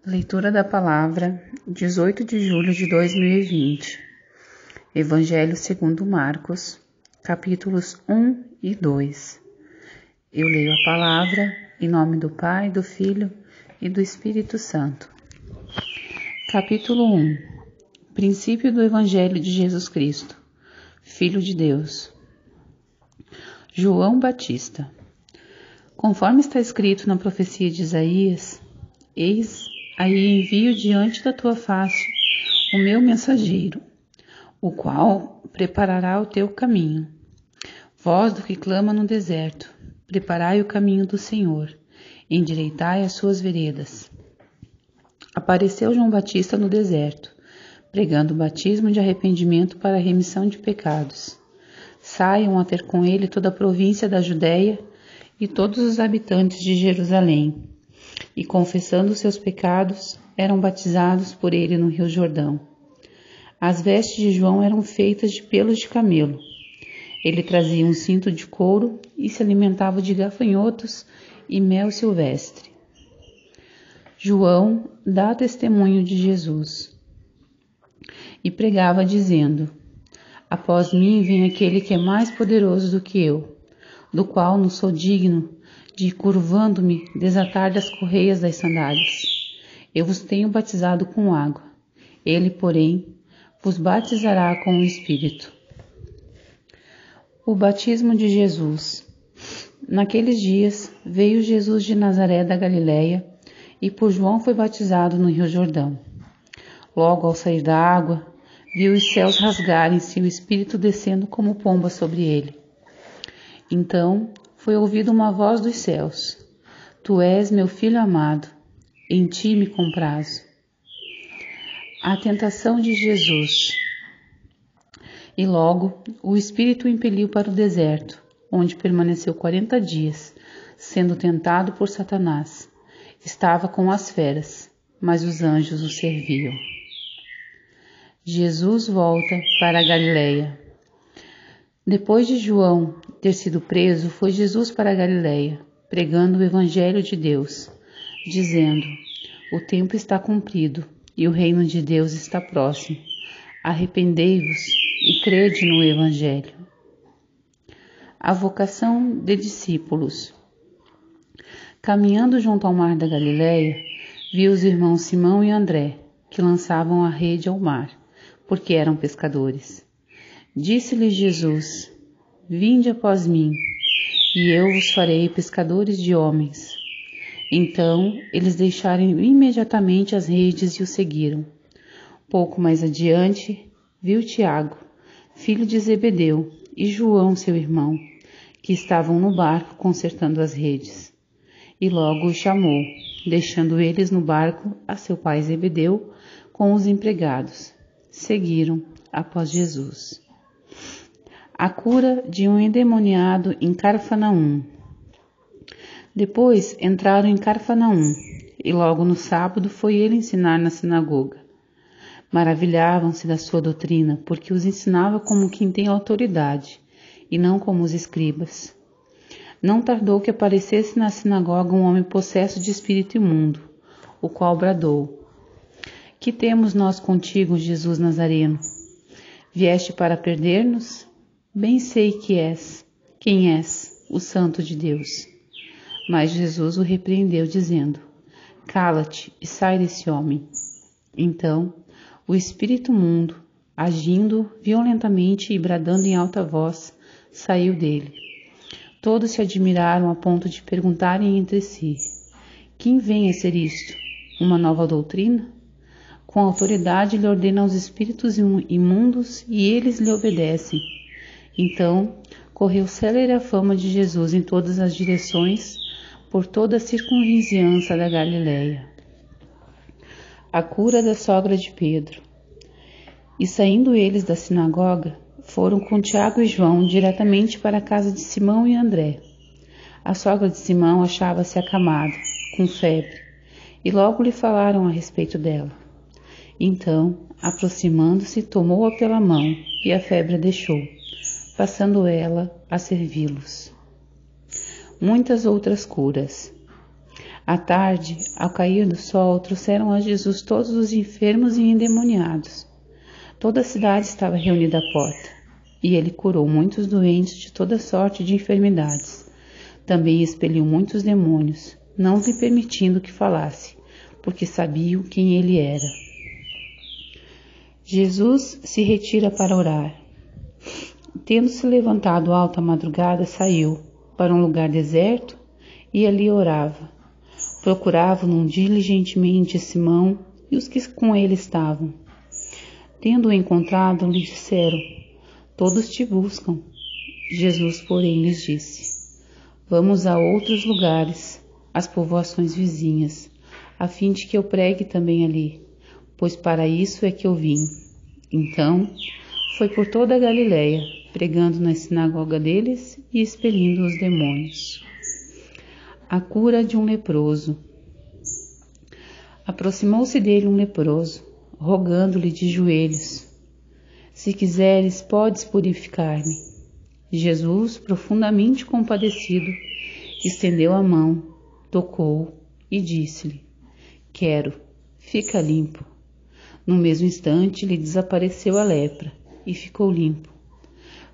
Leitura da Palavra, 18 de julho de 2020. Evangelho segundo Marcos, capítulos 1 e 2. Eu leio a Palavra em nome do Pai, do Filho e do Espírito Santo. Capítulo 1. Princípio do Evangelho de Jesus Cristo, Filho de Deus. João Batista. Conforme está escrito na profecia de Isaías, eis aí envio diante da tua face o meu mensageiro, o qual preparará o teu caminho. Voz do que clama no deserto, preparai o caminho do Senhor, endireitai as suas veredas. Apareceu João Batista no deserto, pregando o batismo de arrependimento para a remissão de pecados. Saiam a ter com ele toda a província da Judéia e todos os habitantes de Jerusalém, e confessando seus pecados, eram batizados por ele no Rio Jordão. As vestes de João eram feitas de pelos de camelo. Ele trazia um cinto de couro e se alimentava de gafanhotos e mel silvestre. João dá testemunho de Jesus e pregava dizendo: após mim vem aquele que é mais poderoso do que eu, do qual não sou digno de, curvando-me, desatar-lhe as correias das sandálias. Eu vos tenho batizado com água. Ele, porém, vos batizará com o Espírito. O batismo de Jesus. Naqueles dias veio Jesus de Nazaré da Galileia e por João foi batizado no Rio Jordão. Logo ao sair da água, viu os céus rasgarem-se e o Espírito descendo como pomba sobre ele. Então foi ouvida uma voz dos céus: Tu és meu filho amado, em ti me comprazo. A tentação de Jesus. E logo o Espírito o impeliu para o deserto, onde permaneceu 40 dias, sendo tentado por Satanás. Estava com as feras, mas os anjos o serviam. Jesus volta para a Galileia. Depois de João ter sido preso, foi Jesus para a Galileia, pregando o Evangelho de Deus, dizendo: o tempo está cumprido e o reino de Deus está próximo. Arrependei-vos e crede no Evangelho. A vocação de discípulos. Caminhando junto ao mar da Galileia, viu os irmãos Simão e André, que lançavam a rede ao mar, porque eram pescadores. Disse-lhes Jesus: vinde após mim, e eu vos farei pescadores de homens. Então eles deixaram imediatamente as redes e o seguiram. Pouco mais adiante, viu Tiago, filho de Zebedeu, e João, seu irmão, que estavam no barco consertando as redes. E logo os chamou, deixando eles no barco a seu pai Zebedeu com os empregados. Seguiram após Jesus. A cura de um endemoniado em Cafarnaum. Depois entraram em Cafarnaum, e logo no sábado foi ele ensinar na sinagoga. Maravilhavam-se da sua doutrina, porque os ensinava como quem tem autoridade, e não como os escribas. Não tardou que aparecesse na sinagoga um homem possesso de espírito imundo, o qual bradou: que temos nós contigo, Jesus Nazareno? Vieste para perder-nos? Bem sei que quem és, o Santo de Deus. Mas Jesus o repreendeu, dizendo: cala-te e sai desse homem. Então, o espírito imundo, agindo violentamente e bradando em alta voz, saiu dele. Todos se admiraram a ponto de perguntarem entre si: quem vem a ser isto? Uma nova doutrina? Com autoridade lhe ordena aos espíritos imundos e eles lhe obedecem. Então, correu célere a fama de Jesus em todas as direções, por toda a circunvizinhança da Galileia. A cura da sogra de Pedro. E saindo eles da sinagoga, foram com Tiago e João diretamente para a casa de Simão e André. A sogra de Simão achava-se acamada, com febre, e logo lhe falaram a respeito dela. Então, aproximando-se, tomou-a pela mão, e a febre a deixou, passando ela a servi-los. Muitas outras curas. À tarde, ao cair do sol, trouxeram a Jesus todos os enfermos e endemoniados. Toda a cidade estava reunida à porta, e ele curou muitos doentes de toda sorte de enfermidades. Também expeliu muitos demônios, não lhe permitindo que falasse, porque sabiam quem ele era. Jesus se retira para orar. Tendo-se levantado alta madrugada, saiu para um lugar deserto e ali orava. Procuravam diligentemente Simão e os que com ele estavam. Tendo-o encontrado, lhe disseram: todos te buscam. Jesus, porém, lhes disse: vamos a outros lugares, às povoações vizinhas, a fim de que eu pregue também ali, pois para isso é que eu vim. Então, foi por toda a Galileia, pregando na sinagoga deles e expelindo os demônios. A cura de um leproso. Aproximou-se dele um leproso, rogando-lhe de joelhos: se quiseres, podes purificar-me. Jesus, profundamente compadecido, estendeu a mão, tocou-o e disse-lhe: quero, fica limpo. No mesmo instante lhe desapareceu a lepra e ficou limpo.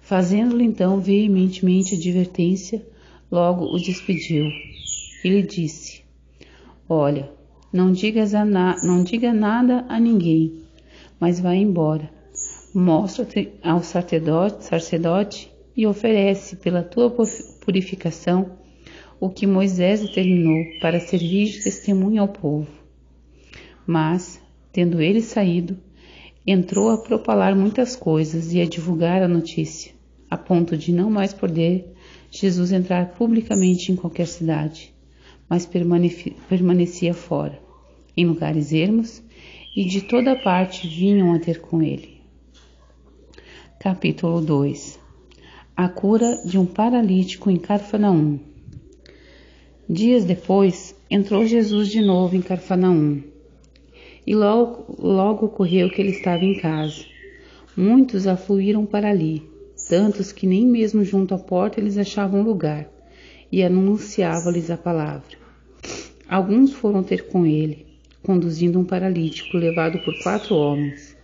Fazendo-lhe então veementemente advertência, logo o despediu e lhe disse: olha, não diga nada a ninguém, mas vai embora. Mostra-te ao sacerdote e oferece pela tua purificação o que Moisés determinou para servir de testemunho ao povo. Mas, tendo ele saído, entrou a propalar muitas coisas e a divulgar a notícia, a ponto de não mais poder Jesus entrar publicamente em qualquer cidade, mas permanecia fora, em lugares ermos, e de toda parte vinham a ter com ele. Capítulo 2. A cura de um paralítico em Cafarnaum. Dias depois, entrou Jesus de novo em Cafarnaum, e logo ocorreu que ele estava em casa. Muitos afluíram para ali, tantos que nem mesmo junto à porta eles achavam lugar, e anunciava-lhes a palavra. Alguns foram ter com ele, conduzindo um paralítico levado por 4 homens,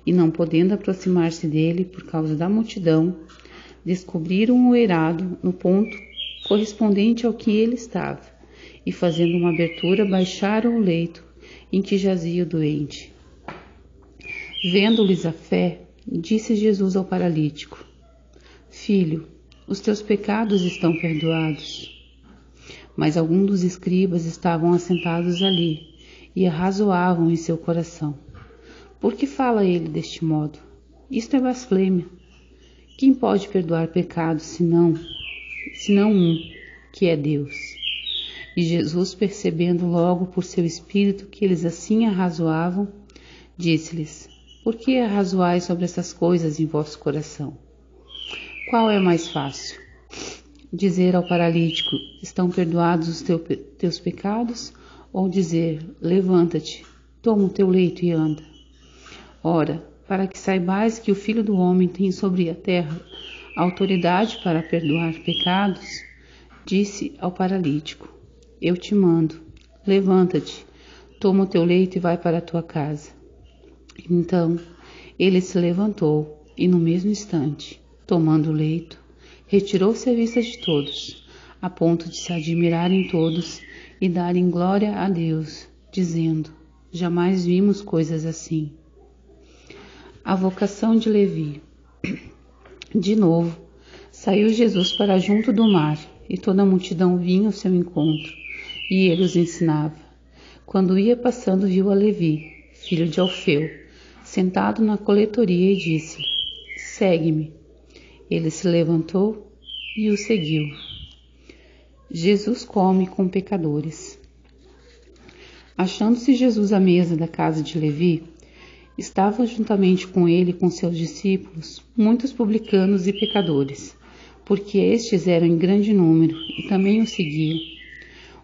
e não podendo aproximar-se dele por causa da multidão, descobriram o eirado no ponto correspondente ao que ele estava, e fazendo uma abertura, baixaram o leito em que jazia o doente. Vendo-lhes a fé, disse Jesus ao paralítico: filho, os teus pecados estão perdoados. Mas alguns dos escribas estavam assentados ali e arrazoavam em seu coração: por que fala ele deste modo? Isto é blasfêmia. Quem pode perdoar pecados senão um, que é Deus? E Jesus, percebendo logo por seu espírito que eles assim arrazoavam, disse-lhes: por que arrazoais sobre essas coisas em vosso coração? Qual é mais fácil? Dizer ao paralítico: estão perdoados os teus pecados? Ou dizer: levanta-te, toma o teu leito e anda? Ora, para que saibais que o Filho do Homem tem sobre a terra autoridade para perdoar pecados, disse ao paralítico: eu te mando, levanta-te, toma o teu leito e vai para a tua casa. Então ele se levantou e no mesmo instante, tomando o leito, retirou-se à vista de todos, a ponto de se admirarem todos e darem glória a Deus, dizendo: jamais vimos coisas assim. A vocação de Levi. De novo, saiu Jesus para junto do mar, e toda a multidão vinha ao seu encontro, e ele os ensinava. Quando ia passando, viu a Levi, filho de Alfeu, sentado na coletoria, e disse-lhe: segue-me. Ele se levantou e o seguiu. Jesus come com pecadores. Achando-se Jesus à mesa da casa de Levi, estavam juntamente com ele e com seus discípulos muitos publicanos e pecadores, porque estes eram em grande número e também o seguiam.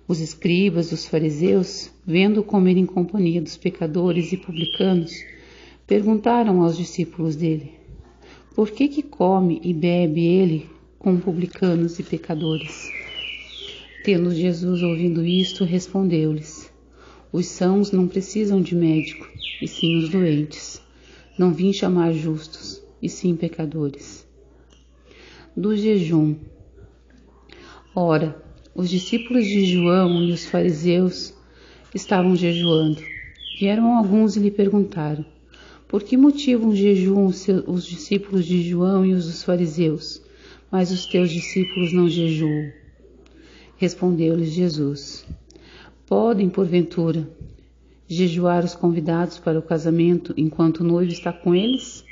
Os escribas, os fariseus, vendo-o comer em companhia dos pecadores e publicanos, perguntaram aos discípulos dele: por que come e bebe ele com publicanos e pecadores? Tendo Jesus ouvido isto, respondeu-lhes: Os sãos não precisam de médico, e sim os doentes. Não vim chamar justos, e sim pecadores. Do jejum. Ora, os discípulos de João e os fariseus estavam jejuando. Vieram alguns e lhe perguntaram: Por que motivo jejuam os discípulos de João e os dos fariseus, mas os teus discípulos não jejuam? Respondeu-lhes Jesus: Podem, porventura, jejuar os convidados para o casamento enquanto o noivo está com eles?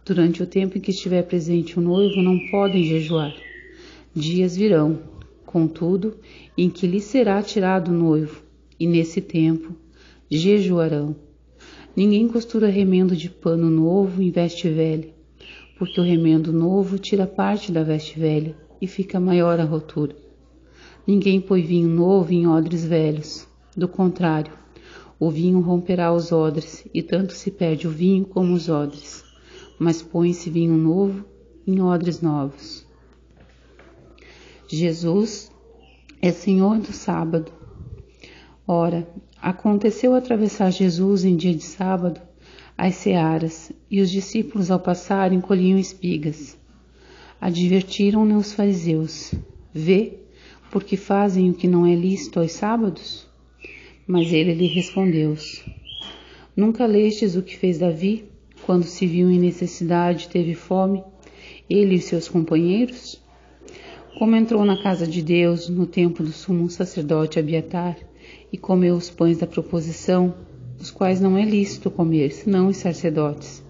Durante o tempo em que estiver presente o noivo, não podem jejuar. Dias virão, contudo, em que lhe será tirado o noivo, e nesse tempo jejuarão. Ninguém costura remendo de pano novo em veste velha, porque o remendo novo tira parte da veste velha e fica maior a rotura. Ninguém põe vinho novo em odres velhos. Do contrário, o vinho romperá os odres, e tanto se perde o vinho como os odres. Mas põe-se vinho novo em odres novos. Jesus é Senhor do sábado. Ora, aconteceu atravessar Jesus em dia de sábado as searas, e os discípulos ao passarem colhiam espigas. Advertiram-no os fariseus: Vê, porque fazem o que não é lícito aos sábados? Mas ele lhe respondeu: Nunca lestes o que fez Davi, quando se viu em necessidade e teve fome, ele e os seus companheiros? Como entrou na casa de Deus, no tempo do sumo sacerdote Abiatar, e comeu os pães da proposição, os quais não é lícito comer, senão os sacerdotes,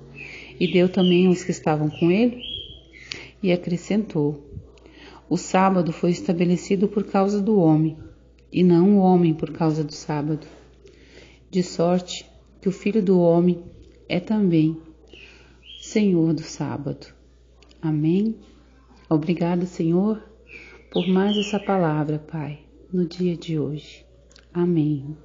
e deu também aos que estavam com ele? E acrescentou: O sábado foi estabelecido por causa do homem, e não o homem por causa do sábado. De sorte que o Filho do Homem é também Senhor do sábado. Amém? Obrigada, Senhor, por mais essa palavra, Pai, no dia de hoje. Amém.